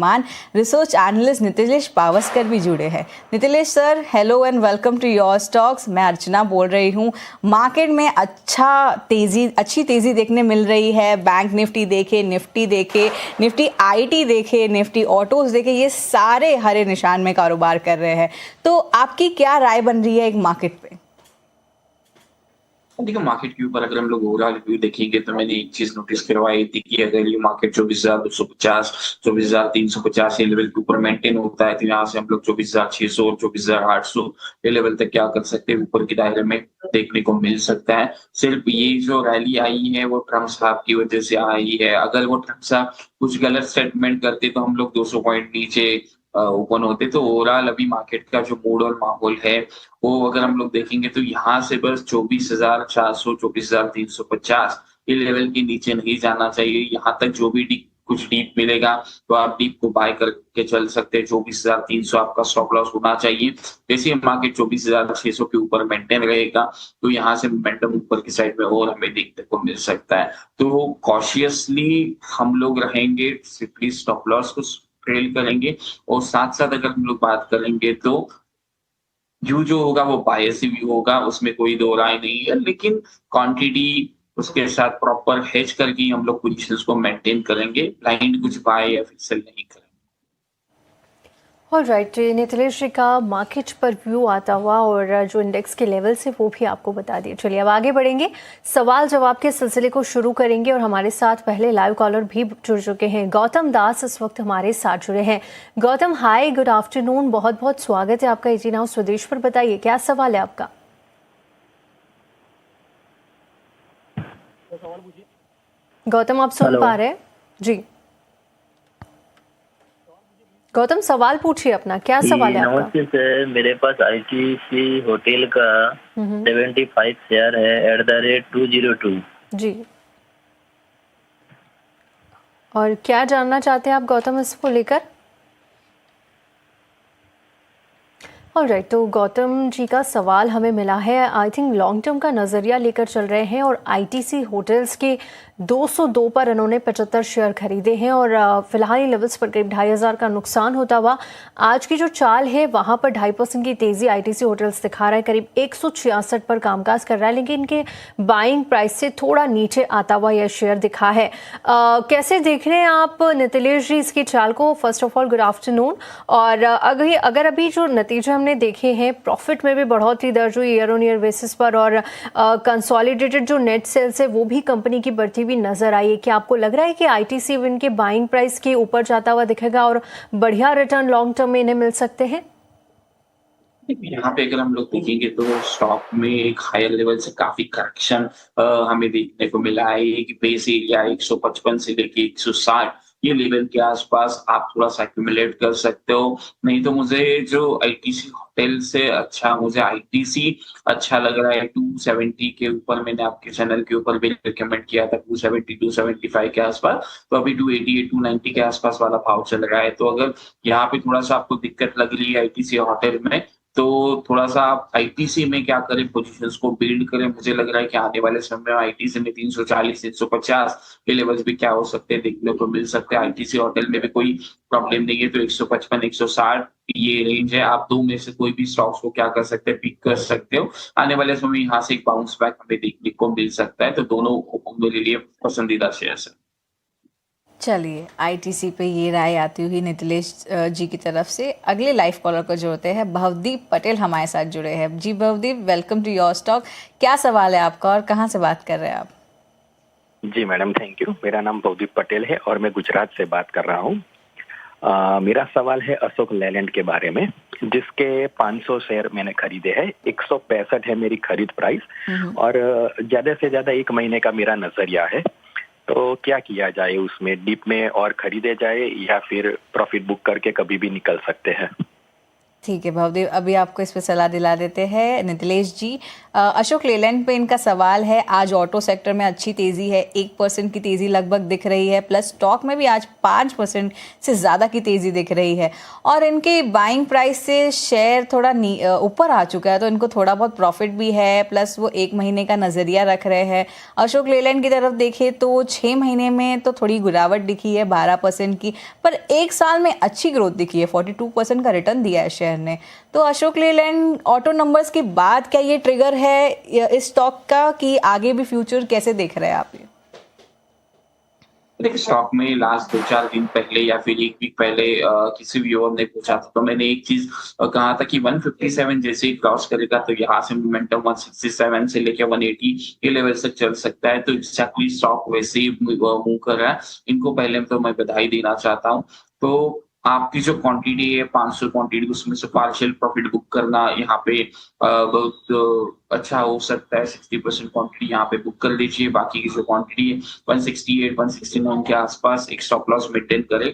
मान research analyst Nitilesh Pawaskar भी जुड़े हैं। Nitilesh sir, hello and welcome to your stocks. मैं अर्चना बोल रही हूँ। मार्केट में अच्छी तेज़ी देखने मिल रही है। बैंक निफ्टी देखे, निफ्टी देखे, निफ्टी आईटी देखे, निफ्टी ऑटोज देखे, ये सारे हरे निशान में कारोबार कर रहे हैं। तो आपकी क्या राय बन रही है एक मार्केट पे? देखो, मार्केट के ऊपर अगर हम लोग ओवरऑल व्यू देखेंगे तो मैंने एक चीज नोटिस करवाई थी कि अगर ये मार्केट 24,250 24,350 ये लेवल के ऊपर मेंटेन होता है तो यहाँ से हम लोग 24,600 और 24,800 ये लेवल तक क्या कर सकते हैं, ऊपर के दायरे में देखने को मिल सकता है। सिर्फ ये जो रैली आई है वो ट्रम्प साहब की वजह से आई है। अगर वो ट्रम्प साहब कुछ गलत स्टेटमेंट करते तो हम लोग 200 पॉइंट नीचे ओपन होते। तो ओवरऑल अभी मार्केट का जो मूड और माहौल है वो अगर हम लोग देखेंगे तो यहाँ से बस 24,400 24,350 ये लेवल के नीचे नहीं जाना चाहिए। यहाँ तक जो भी कुछ डीप मिलेगा तो आप डीप को बाय करके चल सकते हैं। 24,300 आपका स्टॉप लॉस होना चाहिए। जैसे मार्केट 24,600 के ऊपर मेंटेन रहेगा तो यहाँ से मोमेंटम ऊपर की साइड में और हमें देखने को मिल सकता है। तो कॉशियसली हम लोग रहेंगे, सिंपली स्टॉप लॉस को ट्रेल करेंगे और साथ साथ अगर हम लोग बात करेंगे तो व्यू जो होगा वो बायस ही व्यू होगा, उसमें कोई दो राय नहीं है। लेकिन क्वांटिटी उसके साथ प्रॉपर हेज करके हम लोग पोजीशंस को मेंटेन करेंगे। ब्लाइंड कुछ बाय या फिर सेल नहीं करेंगे। ऑलराइट, नितिलेश जी का मार्केट पर व्यू आता हुआ और जो इंडेक्स के लेवल्स है वो भी आपको बता दिए। चलिए अब आगे बढ़ेंगे, सवाल जवाब के सिलसिले को शुरू करेंगे और हमारे साथ पहले लाइव कॉलर भी जुड़ चुके हैं। गौतम दास इस वक्त हमारे साथ जुड़े हैं। गौतम, हाय, गुड आफ्टरनून, बहुत बहुत स्वागत है आपका एजी नाउ स्वदेश पर। बताइए क्या सवाल है आपका? गौतम, आप सुन पा रहे हैं? जी गौतम, सवाल पूछिए अपना, क्या सवाल है आपका? नमस्ते सर, मेरे पास आईटीसी होटल का 75 शेयर है @202। जी, और क्या जानना चाहते हैं आप गौतम इसको लेकर? ऑलराइट, तो गौतम जी का सवाल हमें मिला है। आई थिंक लॉन्ग टर्म का नज़रिया लेकर चल रहे हैं और आईटीसी होटल्स के 202 पर इन्होंने 75 शेयर खरीदे हैं और फिलहाल लेवल्स पर करीब 2,500 का नुकसान होता हुआ आज की जो चाल है वहां पर 2.5% की तेज़ी आईटीसी होटल्स दिखा रहा है। करीब 166 पर कामकाज कर रहा है, लेकिन इनके बाइंग प्राइस से थोड़ा नीचे आता हुआ यह शेयर दिखा है। कैसे देख रहे हैं आप नितिलेश जी इसकी चाल को? First of all good afternoon. और अगर अभी जो नतीजे हमने देखे हैं, प्रॉफिट में भी बढ़ोतरी दर्ज हुई ईयर ऑन ईयर बेसिस पर और कंसोलिडेटेड जो नेट सेल्स है वो भी कंपनी की बढ़ती हुई नजर आई है। क्या आपको लग रहा है कि आईटीसी इनके बाइंग प्राइस के ऊपर जाता हुआ दिखेगा और बढ़िया रिटर्न लॉन्ग टर्म में इन्हें मिल सकते हैं? यहाँ पे अगर हम लोग देखेंगे तो स्टॉक में एक हायर लेवल से काफी करेक्शन हमें देखने को मिला है। कि बेस एरिया 155 से लेके 160 ये लेवल के आसपास आप थोड़ा सा एक्यूमुलेट कर सकते हो। नहीं तो मुझे जो आईटीसी होटल से अच्छा, मुझे आईटीसी अच्छा लग रहा है 270 के ऊपर। मैंने आपके चैनल के ऊपर भी रिकमेंड किया था 270 275 के आसपास। तो अभी 280 290 के आसपास वाला भाव चल रहा है। तो अगर यहाँ पे थोड़ा सा आपको दिक्कत लग रही है आईटीसी होटल में तो थोड़ा सा आप आईटीसी में क्या करें, पोजीशंस को बिल्ड करें। मुझे लग रहा है कि आने वाले समय में आईटीसी में 340 350 के लेवल्स भी क्या हो सकते हैं, देखने को मिल सकते हैं। आईटीसी होटल में भी कोई प्रॉब्लम नहीं है तो 155 160 ये रेंज है। आप दो में से कोई भी स्टॉक्स को क्या कर सकते हैं, पिक कर सकते हो। आने वाले समय में यहाँ से एक बाउंस बैक हमें देखने को मिल सकता है। तो दोनों मेरे लिए पसंदीदा शेयर्स है। चलिए, आईटीसी पे ये राय आती हुई नितिलेश जी की तरफ से अगले लाइव कॉलर को जोड़ते हैं। भवदीप पटेल हमारे साथ जुड़े हैं। Ji Bhavdeep, welcome to your stock. क्या सवाल है आपका और कहाँ से बात कर रहे हैं आप? जी मैडम, थैंक यू। मेरा नाम भवदीप पटेल है और मैं गुजरात से बात कर रहा हूँ। मेरा सवाल है अशोक लेलैंड के बारे में, जिसके 500 शेयर मैंने खरीदे हैं। 165 है मेरी खरीद प्राइस और ज्यादा से ज्यादा 1 महीने का मेरा नजरिया है। तो क्या किया जाए, उसमें डीप में और खरीदे जाए या फिर प्रॉफिट बुक करके कभी भी निकल सकते हैं? ठीक है भवदेव, अभी आपको इस पे सलाह दिला देते हैं नितिलेश जी। अशोक लेलैंड पे इनका सवाल है, आज ऑटो सेक्टर में अच्छी तेज़ी है, 1% की तेज़ी लगभग दिख रही है, प्लस स्टॉक में भी आज 5% से ज़्यादा की तेज़ी दिख रही है और इनके बाइंग प्राइस से शेयर थोड़ा ऊपर आ चुका है, तो इनको थोड़ा बहुत प्रॉफिट भी है, प्लस वो 1 महीने का नज़रिया रख रहे हैं। अशोक लेलैंड की तरफ देखें तो 6 महीने में तो थोड़ी गिरावट दिखी है 12% की, पर 1 साल में अच्छी ग्रोथ दिखी है, 42% का रिटर्न दिया है शेयर ने। तो अशोक लेलैंड ऑटो नंबर्स के बाद क्या ये ट्रिगर है इस स्टॉक का कि आगे भी फ्यूचर कैसे देख रहे हैं आप ये? देखिए, स्टॉक में लास्ट 2-4 दिन पहले या फिर 1 वीक पहले किसी व्यूअर ने पूछा था, तो मैंने एक चीज कहा था कि 157 जैसे ही क्रॉस करेगा तो यहाँ से मोमेंटम 167 से लेकर 180 के लेवल तक चल सकता है। तो एग्जैक्टली स्टॉक वैसे ही मूव कर रहा है। इनको पहले तो मैं बधाई देना चाहता हूँ। तो आपकी जो क्वांटिटी है 500 क्वांटिटी, उसमें से पार्शियल प्रॉफिट बुक करना यहाँ पे बहुत अच्छा हो सकता है। 60% क्वांटिटी यहाँ पे बुक कर लीजिए। बाकी की जो क्वांटिटी है 168 169 के आसपास एक स्टॉप लॉस मेंटेन करे।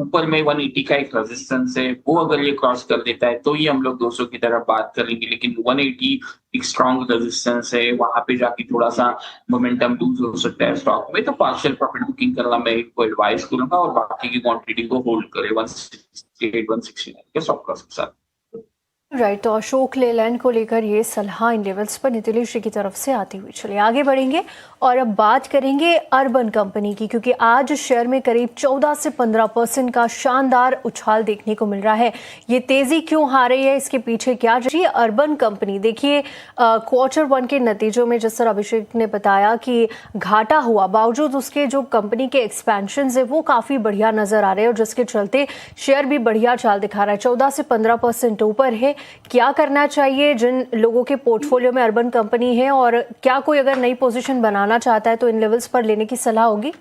ऊपर में 180 का एक रेजिस्टेंस है, वो अगर ये क्रॉस कर देता है तो ही हम लोग 200 की तरफ बात करेंगे, लेकिन 180 एक स्ट्रॉन्ग रेजिस्टेंस है, वहां पे जाके थोड़ा सा मोमेंटम लूज हो सकता है स्टॉक में। तो पार्शियल प्रॉफिट बुकिंग करना मैं इनको एडवाइस करूंगा और बाकी की क्वांटिटी को होल्ड करे 168 169 के स्टॉप लॉस के साथ। राइट, तो अशोक लेलैंड को लेकर ये सलाह इन लेवल्स पर नितिलेश जी की तरफ से आती हुई। चलिए आगे बढ़ेंगे और अब बात करेंगे अर्बन कंपनी की, क्योंकि आज शेयर में करीब 14 से 15% का शानदार उछाल देखने को मिल रहा है। ये तेजी क्यों आ रही है, इसके पीछे क्या जी? अर्बन कंपनी देखिए, Q1 के नतीजों में जिस तरह अभिषेक ने बताया कि घाटा हुआ, बावजूद उसके जो कंपनी के एक्सपेंशन है वो काफ़ी बढ़िया नजर आ रहे हैं और जिसके चलते शेयर भी बढ़िया चाल दिखा रहा है, 14 से 15% ऊपर है। क्या करना चाहिए जिन लोगों के पोर्टफोलियो में अर्बन कंपनी है, और क्या कोई अगर नई पोजीशन बनाना चाहता है तो इन लेवल्स पर लेने की सलाह होगी?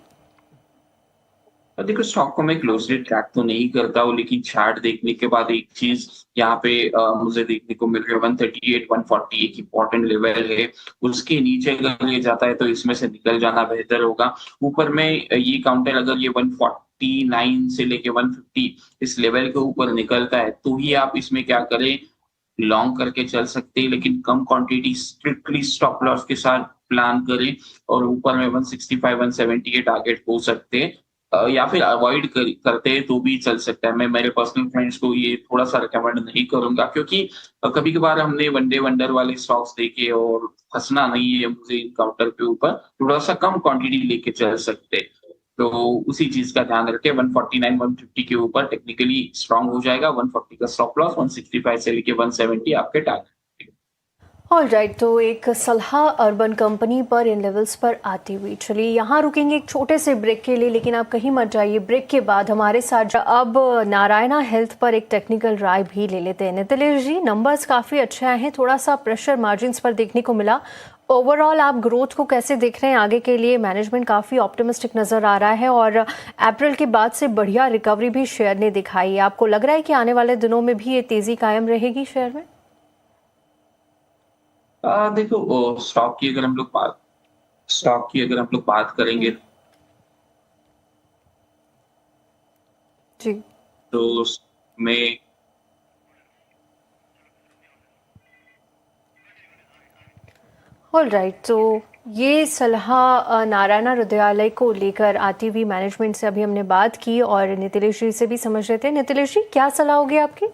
देखो, स्टॉक को मैं क्लोजली ट्रैक तो नहीं करता हूँ, लेकिन चार्ट देखने के बाद एक चीज यहाँ पे मुझे देखने को मिल रही है, 138 140 एक इंपॉर्टेंट लेवल है। उसके नीचे अगर ये जाता है तो इसमें से निकल जाना बेहतर होगा। ऊपर में ये काउंटर अगर ये 149 से लेके 150 इस लेवल के ऊपर निकलता है तो ही आप इसमें क्या करें, लॉन्ग करके चल सकते हैं, लेकिन कम क्वांटिटी स्ट्रिक्टली स्टॉप लॉस के साथ प्लान करें। और ऊपर में 165 170 के टारगेट हो सकते हैं, या फिर अवॉइड करते हैं तो भी चल सकता है। मैं मेरे पर्सनल फ्रेंड्स को ये थोड़ा सा रिकमेंड नहीं करूंगा, क्योंकि कभी कभार हमने वनडे वंडर वाले स्टॉक्स देखे और फंसना नहीं है मुझे इन काउंटर के ऊपर। थोड़ा सा कम क्वांटिटी लेके चल सकते हैं, तो उसी चीज का ध्यान रखें। 149 150 के ऊपर टेक्निकली स्ट्रांग हो जाएगा। 140 का स्टॉप लॉस, 165 से लेके 170 आपके टारगेट। ऑल राइट, तो एक सलाह अर्बन कंपनी पर इन लेवल्स पर आती हुई। चलिए यहाँ रुकेंगे एक छोटे से ब्रेक के लिए, लेकिन आप कहीं मत जाइए। ब्रेक के बाद हमारे साथ अब नारायणा हेल्थ पर एक टेक्निकल राय भी ले लेते हैं। नितिलेश जी, नंबर्स काफ़ी अच्छे आए हैं, थोड़ा सा प्रेशर मार्जिन्स पर देखने को मिला। ओवरऑल आप ग्रोथ को कैसे देख रहे हैं आगे के लिए? मैनेजमेंट काफ़ी ऑप्टिमिस्टिक नज़र आ रहा है और अप्रैल के बाद से बढ़िया रिकवरी भी शेयर ने दिखाई है। आपको लग रहा है कि आने वाले दिनों में भी ये तेज़ी कायम रहेगी शेयर में? देखो, स्टॉक की अगर हम लोग बात करेंगे जी, तो मैं ऑल राइट, तो ये सलाह नारायणा हृदयालय को लेकर आती हुई मैनेजमेंट से अभी हमने बात की और नितिलेश जी से भी समझ रहे थे। नितिलेश जी, क्या सलाह होगी आपकी?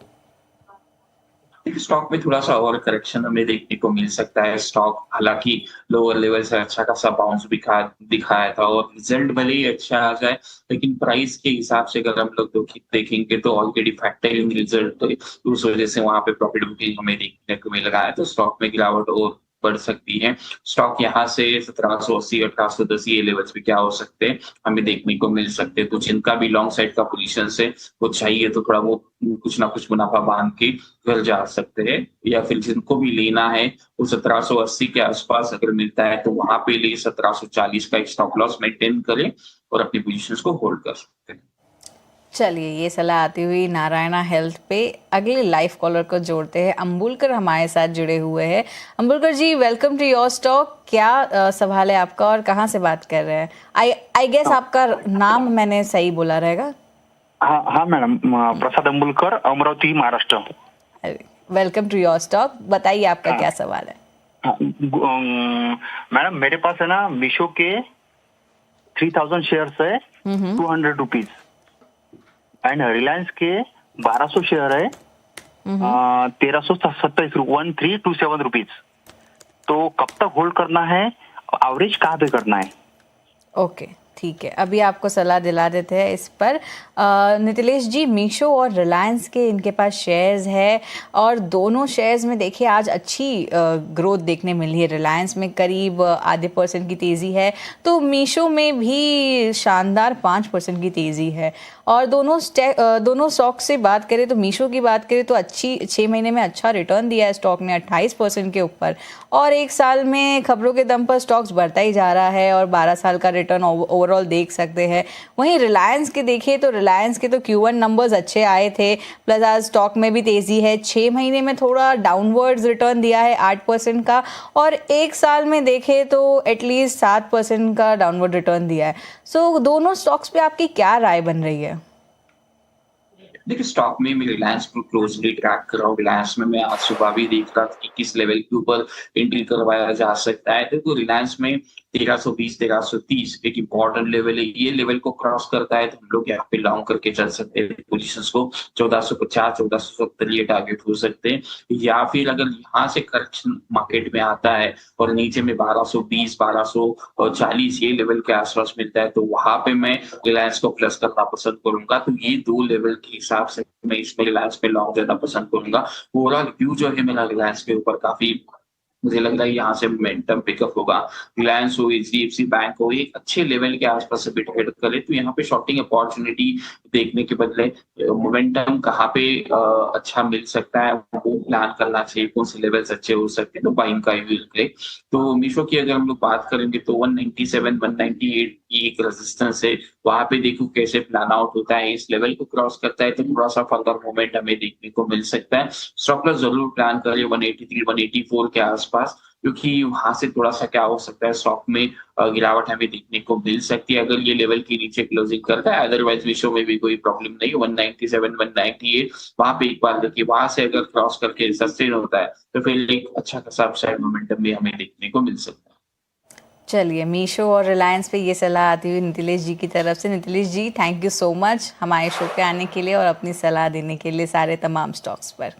स्टॉक में थोड़ा सा और करेक्शन हमें देखने को मिल सकता है। स्टॉक हालांकि लोअर लेवल से अच्छा खासा बाउंस दिखाया था और रिजल्ट भले ही अच्छा आ जाए, लेकिन प्राइस के हिसाब से अगर हम लोग देखेंगे तो ऑलरेडी फैक्टरिंग रिजल्ट, तो उस वजह से वहां पे प्रॉफिट बुकिंग हमें देखने को मिल रहा है, तो स्टॉक में गिरावट और बढ़ सकती है। स्टॉक यहाँ से 1780 1810 ये लेवल्स पे क्या हो सकते हैं हमें देखने को मिल सकते हैं। तो जिनका भी लॉन्ग साइड का पोजीशन है वो चाहिए तो थोड़ा वो कुछ ना कुछ मुनाफा बांध के घर जा सकते हैं, या फिर जिनको भी लेना है वो 1780 के आसपास अगर मिलता है तो वहां पे ले 1740 का एक स्टॉप लॉस मेंटेन करें और अपनी पोजीशंस को होल्ड कर सकते हैं। चलिए, ये सलाह आती हुई नारायणा हेल्थ पे। अगले लाइव कॉलर को जोड़ते हैं। अंबुलकर हमारे साथ जुड़े हुए हैं। अंबुलकर जी, वेलकम टू योर स्टॉक। क्या सवाल है आपका और कहाँ से बात कर रहे हैं? आई गेस आपका नाम मैंने सही बोला रहेगा? हाँ madam, Prasad Ambulkar, Amravati, Maharashtra. Welcome to your stock, बताइए आपका क्या सवाल है। हाँ, मैडम मेरे पास है ना मीशो के 3000 शेयर्स है, 200 रुपीज, एंड रिलायंस के 1200 शेयर है, 1327 1327 रुपीज। तो कब तक होल्ड करना है, एवरेज कहाँ पे करना है? ओके ठीक है, अभी आपको सलाह दिला देते हैं इस पर। नितिलेश जी, मीशो और रिलायंस के इनके पास शेयर्स है और दोनों शेयर्स में देखिए आज अच्छी ग्रोथ देखने मिली है। रिलायंस में करीब आधे % की तेज़ी है, तो मीशो में भी शानदार 5% की तेज़ी है। और दोनों स्टॉक से बात करें तो मीशो की बात करें तो अच्छी 6 महीने में अच्छा रिटर्न दिया है स्टॉक ने 28% के ऊपर, और 1 साल में खबरों के दम पर स्टॉक्स बढ़ता ही जा रहा है और 12 साल का रिटर्न ओवरऑल देख सकते हैं। वहीं रिलायंस के देखिए तो रिलायंस के तो Q1 नंबर्स अच्छे आए थे, प्लस आज स्टॉक में भी तेज़ी है। 6 महीने में थोड़ा डाउनवर्ड्स रिटर्न दिया है 8% का, और 1 साल में देखें तो एटलीस्ट 7% का डाउनवर्ड रिटर्न दिया है। सो दोनों स्टॉक्स पे आपकी क्या राय बन रही है? देखिए, स्टॉक में मैं रिलायंस को क्लोजली ट्रैक कर रहा हूँ। रिलायंस में मैं आज सुबह भी देख रहा था कि किस लेवल के ऊपर एंट्री करवाया जा सकता है। देखो, रिलायंस में 1320 1330 एक इंपॉर्टेंट लेवल है। ये लेवल को क्रॉस करता है तो हम लोग यहाँ पे लॉन्ग करके चल सकते हैं पोजीशंस को। 1450 1470 ये टारगेट हो सकते हैं, या फिर अगर यहाँ से करेक्शन मार्केट में आता है और नीचे में 1220 1240 ये लेवल के आसपास मिलता है, तो वहां पे मैं रिलायंस को प्लस करना पसंद करूंगा। तो ये 2 लेवल के हिसाब से मैं इसमें रिलायंस पे लॉन्ग जाना पसंद करूंगा। ओवरऑल व्यू जो है मेरा रिलायंस के ऊपर काफी, मुझे लग रहा है यहाँ से मोमेंटम पिकअप होगा। रिलायंस हो, HDFC बैंक हो, एक अच्छे लेवल के आसपास से ट्रेड करे तो यहाँ पे शॉर्टिंग अपॉर्चुनिटी देखने के बदले मोमेंटम कहाँ पे अच्छा मिल सकता है वो प्लान करना चाहिए, कौन से लेवल्स अच्छे हो सकते हैं तो बाइंग का यूज करें। तो मीशो की अगर हम लोग बात करेंगे तो 197 198 की एक रेजिस्टेंस है, वहां पे देखो कैसे प्लान आउट होता है। इस लेवल को क्रॉस करता है तो थोड़ा सा फर्दर मोमेंट हमें देखने को मिल सकता है। स्टॉप लॉस जरूर प्लान करिए 183 184 के आसपास, क्योंकि वहां से थोड़ा सा क्या हो सकता है, स्टॉक में गिरावट हमें देखने को मिल सकती है अगर ये लेवल के नीचे क्लोजिंग करता है। अदरवाइज विश्व में भी कोई प्रॉब्लम नहीं है। 197 198 वहां पे एक बार देखिए, वहां से अगर क्रॉस करके सस्टेन होता है तो फिर एक अच्छा खासा अपसाइड मोमेंटम भी हमें देखने को मिल सकता है। चलिए, मीशो और रिलायंस पे ये सलाह आती हुई नितिलेश जी की तरफ से। नितिलेश जी, थैंक यू सो मच हमारे शो पे आने के लिए और अपनी सलाह देने के लिए सारे तमाम स्टॉक्स पर।